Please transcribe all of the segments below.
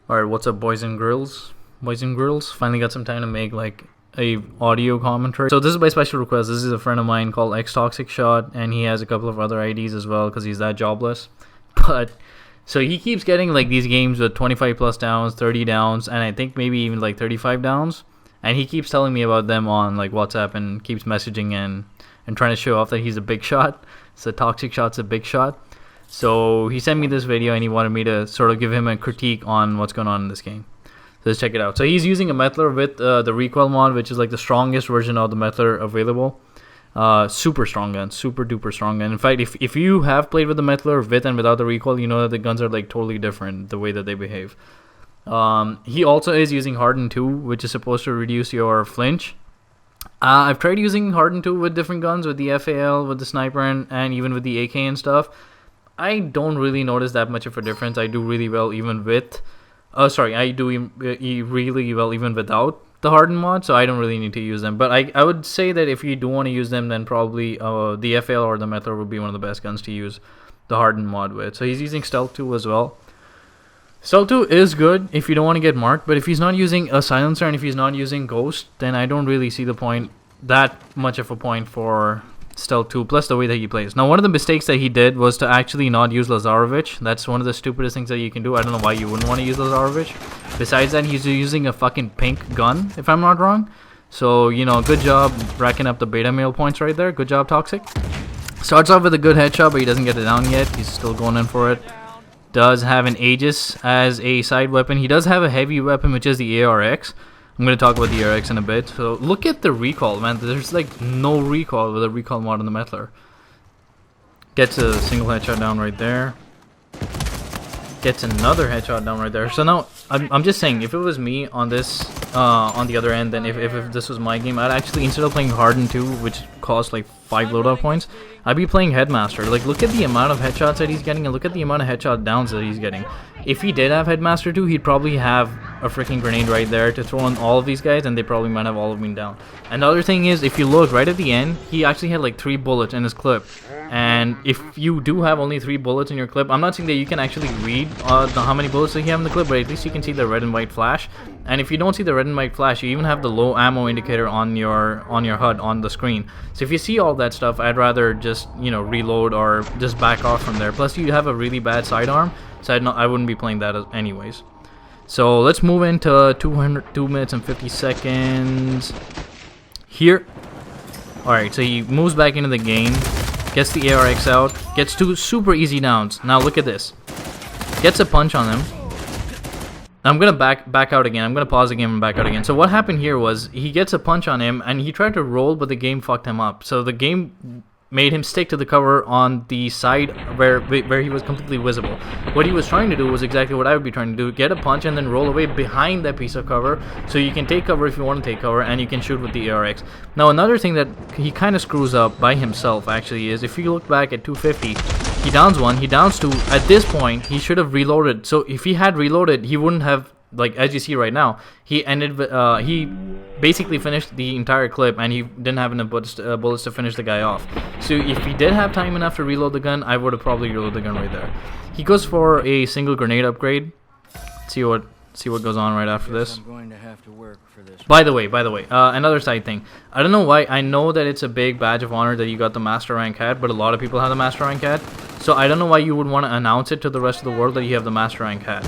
Alright, what's up, boys and girls? Boys and girls, finally got some time to make like a audio commentary. So this is by special request. This is a friend of mine called X Toxic Shot, and he has a couple of other IDs as well because he's that jobless. But so he keeps getting like these games with 25 plus downs, 30 downs, and I think maybe even like 35 downs. And he keeps telling me about them on like WhatsApp and keeps messaging and trying to show off that he's a big shot. So Toxic Shot's a big shot. So he sent me this video and he wanted me to sort of give him a critique on what's going on in this game. So let's check it out. So he's using a Mettler with the recoil mod, which is like the strongest version of the Mettler available. Super strong gun, super duper strong gun. In fact, if you have played with the Mettler with and without the recoil, you know that the guns are like totally different the way that they behave. He also is using Harden 2, which is supposed to reduce your flinch. I've tried using Harden 2 with different guns, with the FAL, with the sniper, and even with the AK and stuff. I don't really notice that much of a difference. I do really well even with... I do really well even without the Harden mod, so I don't really need to use them. But I would say that if you do want to use them, then probably the FL or the Mettler would be one of the best guns to use the Harden mod with. So he's using Stealth 2 as well. Stealth 2 is good if you don't want to get marked, but if he's not using a silencer and if he's not using Ghost, then I don't really see the point, that much of a point for Stealth 2, plus the way that he plays. Now, one of the mistakes that he did was to actually not use Lazarevich. That's one of the stupidest things that you can do. I don't know why you wouldn't want to use Lazarevich. Besides that, he's using a fucking pink gun, if I'm not wrong. So, you know, good job racking up the beta male points right there. Good job, Toxic. Starts off with a good headshot, but he doesn't get it down yet. He's still going in for it. Does have an Aegis as a side weapon. He does have a heavy weapon, which is the ARX. I'm going to talk about the ARX in a bit. So look at the recoil, man. There's like no recoil with a recoil mod on the Mettler. Gets a single headshot down right there. Gets another headshot down right there. So now, I'm just saying, if it was me on this, on the other end, then if this was my game, I'd actually, instead of playing Harden 2, which costs like 5 loadout points, I'd be playing Headmaster. Like, look at the amount of headshots that he's getting, and look at the amount of headshot downs that he's getting. If he did have Headmaster 2, he'd probably have a freaking grenade right there to throw on all of these guys, and they probably might have all of them down. Another thing is, if you look right at the end, he actually had like 3 bullets in his clip. And if you do have only 3 bullets in your clip, I'm not saying that you can actually read how many bullets that you have in the clip, but at least you can see the red and white flash. And if you don't see the red and white flash, you even have the low ammo indicator on your HUD on the screen. So if you see all that stuff, I'd rather just, you know, reload or just back off from there. Plus, you have a really bad sidearm, so I wouldn't be playing that anyways. So let's move into 2 minutes and 50 seconds here. Alright, so he moves back into the game, gets the ARX out, gets 2 super easy downs. Now look at this. Gets a punch on him. I'm gonna back out again. I'm gonna pause the game and back out again. So what happened here was he gets a punch on him and he tried to roll, but the game fucked him up. So the game made him stick to the cover on the side where he was completely visible. What he was trying to do was exactly what I would be trying to do: get a punch and then roll away behind that piece of cover, so you can take cover if you want to take cover, and you can shoot with the ARX. Now, another thing that he kind of screws up by himself actually is, if you look back at 250. He downs 1, he downs 2. At this point, he should have reloaded. So if he had reloaded, he wouldn't have, like, as you see right now, he basically finished the entire clip, and he didn't have enough bullets to finish the guy off. So if he did have time enough to reload the gun, I would have probably reloaded the gun right there. He goes for a single grenade upgrade. See what goes on right after this. I'm going to have to work for this. By the way, another side thing. I don't know why. I know that it's a big badge of honor that you got the Master Rank hat, but a lot of people have the Master Rank hat. So I don't know why you would want to announce it to the rest of the world that you have the Master Rank hat.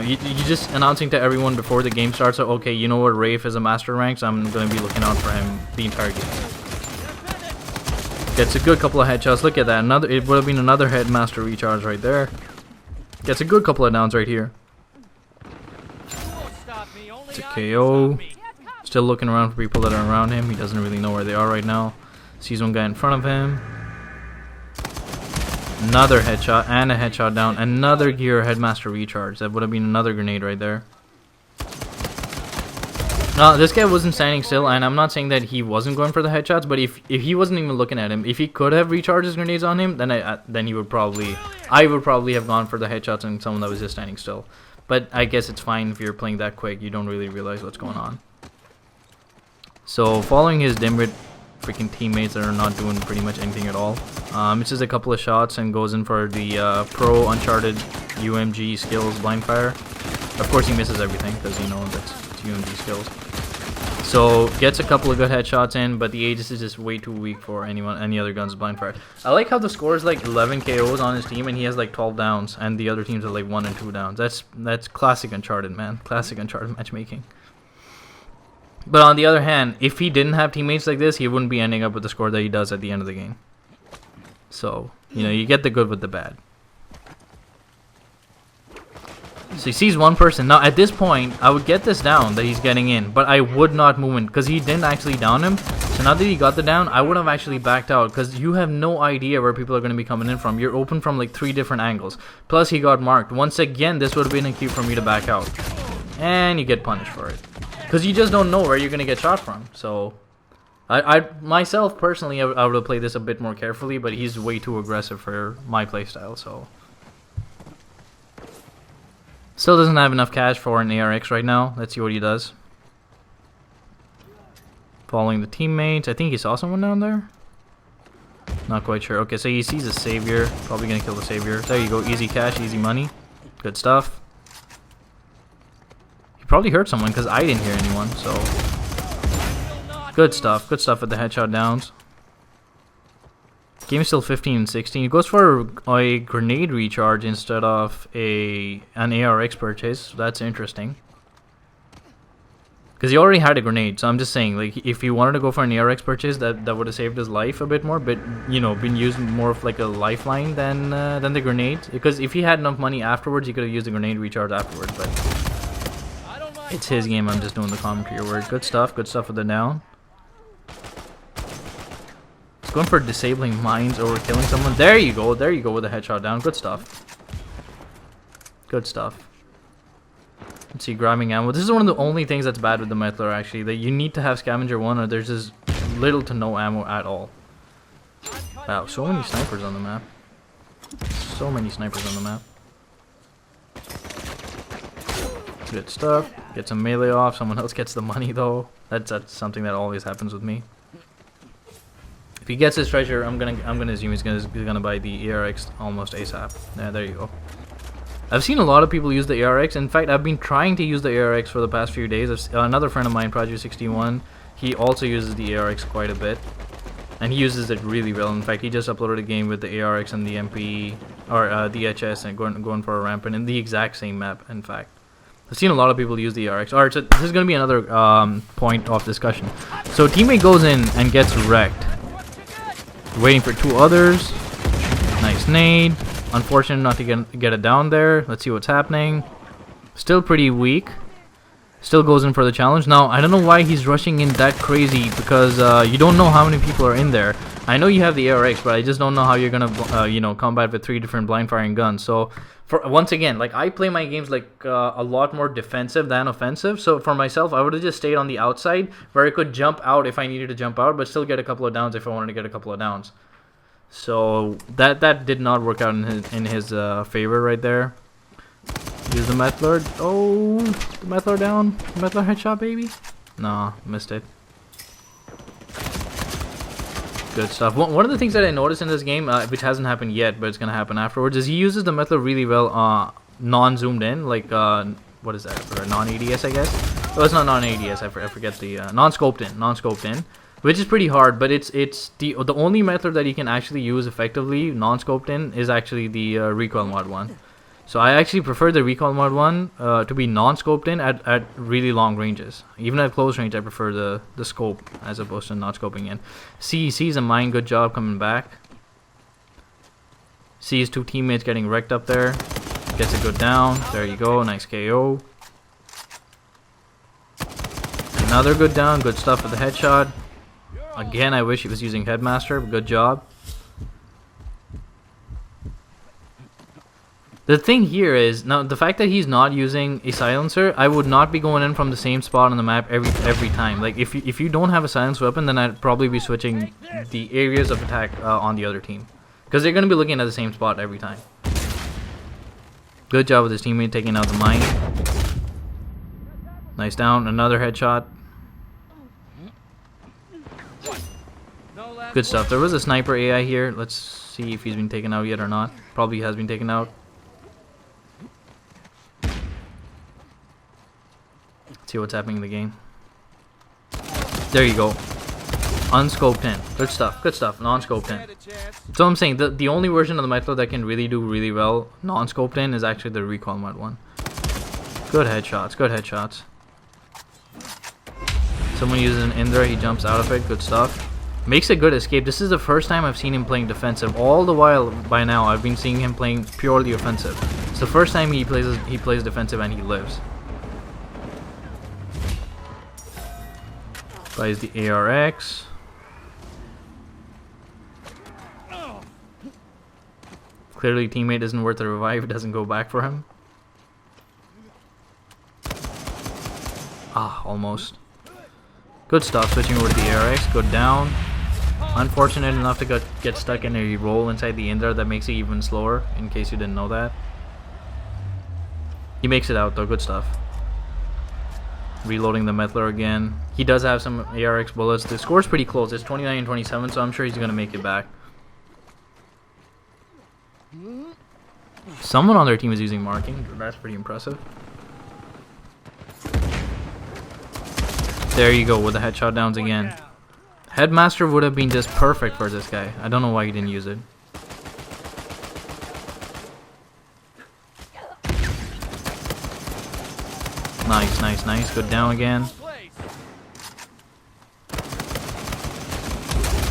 You're just announcing to everyone before the game starts, so, okay, you know what, Rafe is a Master Rank, so I'm going to be looking out for him the entire game. Gets a good couple of headshots. Look at that. It would have been another Headmaster recharge right there. Gets a good couple of downs right here. It's a KO. Still looking around for people that are around him. He doesn't really know where they are right now. Sees one guy in front of him. Another headshot and a headshot down. Another gear Headmaster recharge. That would have been another grenade right there. Now, this guy wasn't standing still, and I'm not saying that he wasn't going for the headshots, but if he wasn't even looking at him, if he could have recharged his grenades on him, then I would probably have gone for the headshots on someone that was just standing still. But I guess it's fine if you're playing that quick. You don't really realize what's going on. So following his dimwit freaking teammates that are not doing pretty much anything at all, misses a couple of shots and goes in for the pro Uncharted UMG skills blind fire. Of course, he misses everything because you know that's UMG skills. So gets a couple of good headshots in, but the Aegis is just way too weak for any other guns blind fire. I like how the score is like 11 KOs on his team, and he has like 12 downs, and the other teams are like 1 and 2 downs. That's classic Uncharted, man. Classic Uncharted matchmaking. But on the other hand, if he didn't have teammates like this, he wouldn't be ending up with the score that he does at the end of the game. So you know, you get the good with the bad. So he sees one person. Now at this point, I would get this down that he's getting in, but I would not move in because he didn't actually down him. So now that he got the down, I would have actually backed out because you have no idea where people are going to be coming in from. You're open from like 3 different angles. Plus he got marked. Once again, this would have been a cue for me to back out. And you get punished for it. Because you just don't know where you're going to get shot from. So I myself personally, I would have played this a bit more carefully, but he's way too aggressive for my playstyle, so... Still doesn't have enough cash for an ARX right now. Let's see what he does. Following the teammates. I think he saw someone down there. Not quite sure. Okay, so he sees a savior. Probably gonna kill the savior. There you go. Easy cash, easy money. Good stuff. He probably hurt someone because I didn't hear anyone, so... Good stuff. Good stuff with the headshot downs. Game is still 15 and 16. He goes for a grenade recharge instead of an ARX purchase. So that's interesting. Because he already had a grenade. So I'm just saying, like, if he wanted to go for an ARX purchase, that would have saved his life a bit more. But, you know, been used more of like a lifeline than the grenade. Because if he had enough money afterwards, he could have used the grenade recharge afterwards. But it's his game. I'm just doing the commentary word. Good stuff. Good stuff with the down. Going for disabling mines over killing someone. There you go. There you go with a headshot down. Good stuff. Good stuff. Let's see, grabbing ammo. This is one of the only things that's bad with the Mettler, actually. That you need to have scavenger 1 or there's just little to no ammo at all. Wow, so many snipers on the map. So many snipers on the map. Good stuff. Get some melee off. Someone else gets the money though. That's something that always happens with me. If he gets his treasure, I'm gonna assume he's gonna buy the ARX almost ASAP. Yeah, there you go. I've seen a lot of people use the ARX. In fact, I've been trying to use the ARX for the past few days. Another friend of mine, Project61, he also uses the ARX quite a bit, and he uses it really well. In fact, he just uploaded a game with the ARX and the MP or the HS and going for a rampant in the exact same map. In fact, I've seen a lot of people use the ARX. Alright, so this is gonna be another point of discussion. So teammate goes in and gets wrecked. Waiting for 2 others. Nice nade. Unfortunate not to get it down there. Let's see what's happening. Still pretty weak. Still goes in for the challenge. Now, I don't know why he's rushing in that crazy because you don't know how many people are in there. I know you have the ARX, but I just don't know how you're gonna you know, combat with 3 different blind firing guns. So once again, like, I play my games like a lot more defensive than offensive. So for myself, I would have just stayed on the outside where I could jump out if I needed to jump out, but still get a couple of downs if I wanted to get a couple of downs. So that did not work out in his favor right there. Use the Mettler. Oh, the Mettler down. Mettler headshot, baby. Nah, missed it. Good stuff. One of the things that I noticed in this game, which hasn't happened yet, but it's gonna happen afterwards, is he uses the Mettler really well, non-zoomed in, like what is that? For non-ADS, I guess. Oh, it's not non-ADS. I forget the non-scoped in, which is pretty hard. But it's the only Mettler that you can actually use effectively non-scoped in is actually the recoil mod one. So I actually prefer the recoil mod one to be non-scoped in at really long ranges. Even at close range, I prefer the scope as opposed to not scoping in. Sees a mine. Good job coming back. Sees 2 teammates getting wrecked up there. Gets a good down. There you go. Nice KO. Another good down. Good stuff with the headshot. Again, I wish he was using Headmaster. But good job. The thing here is, now the fact that he's not using a silencer, I would not be going in from the same spot on the map every time. Like, if you don't have a silenced weapon, then I'd probably be switching the areas of attack on the other team. Because they're going to be looking at the same spot every time. Good job with his teammate taking out the mine. Nice down, another headshot. Good stuff. There was a sniper AI here. Let's see if he's been taken out yet or not. Probably has been taken out. See what's happening in the game. There you go. Unscoped in. Good stuff. Good stuff. Non-scoped in. So I'm saying the only version of the Mettler that can really do really well non-scoped in is actually the recoil mod one. Good headshots. Good headshots. Someone uses an in there. He jumps out of it. Good stuff. Makes a good escape. This is the first time I've seen him playing defensive. All the while by now I've been seeing him playing purely offensive. It's the first time he plays defensive and he lives. Buys the ARX. Clearly teammate isn't worth a revive, doesn't go back for him. Ah, almost. Good stuff, switching over to the ARX, good down. Unfortunate enough to get stuck in a roll inside the Indra that makes it even slower, in case you didn't know that. He makes it out though, good stuff. Reloading the Mettler again. He does have some ARX bullets. The score's pretty close, it's 29 and 27, so I'm sure he's gonna make it back. Someone on their team is using marking. That's pretty impressive. There you go with the headshot downs again. Headmaster would have been just perfect for this guy. I don't know why he didn't use it. Nice, nice, nice. Good down again.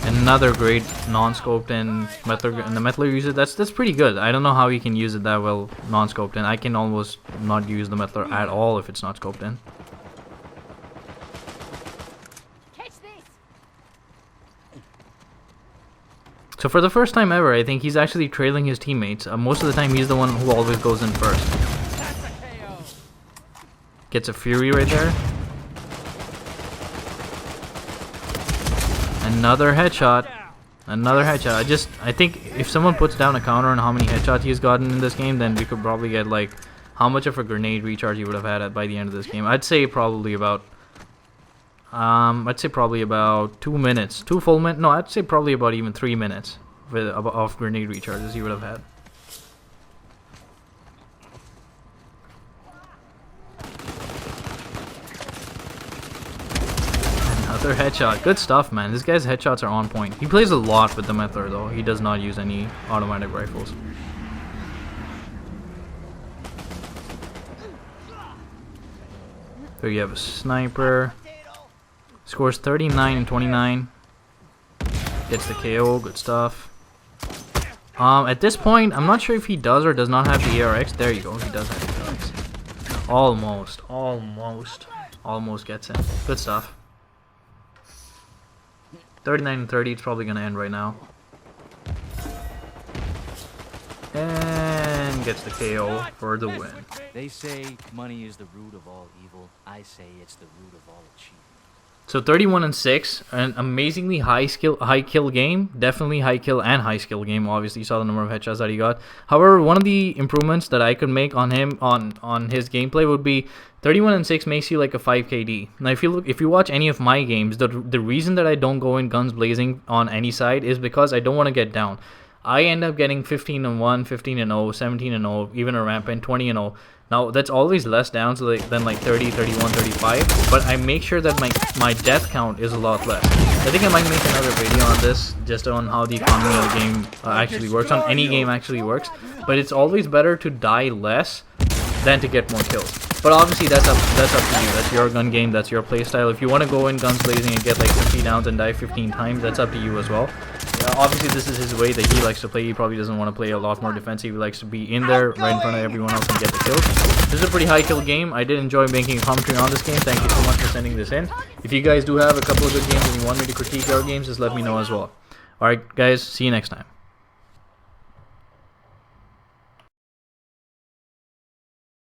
Another great non-scoped in Mettler, and the Mettler uses that's pretty good. I don't know how you can use it that well non-scoped in. I can almost not use the Mettler at all if it's not scoped in. So for the first time ever, I think he's actually trailing his teammates. Most of the time, he's the one who always goes in first. Gets a Fury right there. Another headshot. Another headshot. I think if someone puts down a counter on how many headshots he's gotten in this game, then we could probably get like how much of a grenade recharge he would have had by the end of this game. I'd say probably about 2 minutes. 2 full minutes. No, I'd say probably about even 3 minutes of grenade recharges he would have had. Another headshot. Good stuff, man. This guy's headshots are on point. He plays a lot with the Mettler, though. He does not use any automatic rifles. There you have a sniper. Scores 39 and 29. Gets the KO. Good stuff. At this point, I'm not sure if he does or does not have the ARX. There you go. He does have the ARX. Almost gets in. Good stuff. 39 and 30. It's probably gonna end right now. And gets the KO for the win. They say money is the root of all evil. I say it's the root of all achievement. So 31 and 6, an amazingly high kill game. Definitely high kill and high skill game. Obviously, you saw the number of headshots that he got. However, one of the improvements that I could make on him on his gameplay would be 31 and 6 makes you like a 5 KD. Now, if you watch any of my games, the reason that I don't go in guns blazing on any side is because I don't want to get down. I end up getting 15 and 1, 15 and 0, 17 and 0, even a rampant 20 and 0. Now that's always less down than like 30, 31, 35, but I make sure that my death count is a lot less. I think I might make another video on this, just on how the economy of the game actually works, on any game actually works, but it's always better to die less than to get more kills. But obviously that's up to you. That's your gun game, that's your playstyle. If you want to go in guns blazing and get like 50 downs and die 15 times, that's up to you as well. Obviously this is his way that he likes to play. He probably doesn't want to play a lot more defensive. He likes to be in there right in front of everyone else and get the kills. This is a pretty high kill game. I did enjoy making a commentary on this game. Thank you so much for sending this in. If you guys do have a couple of good games and you want me to critique your games, just let me know as well. Alright guys, see you next time.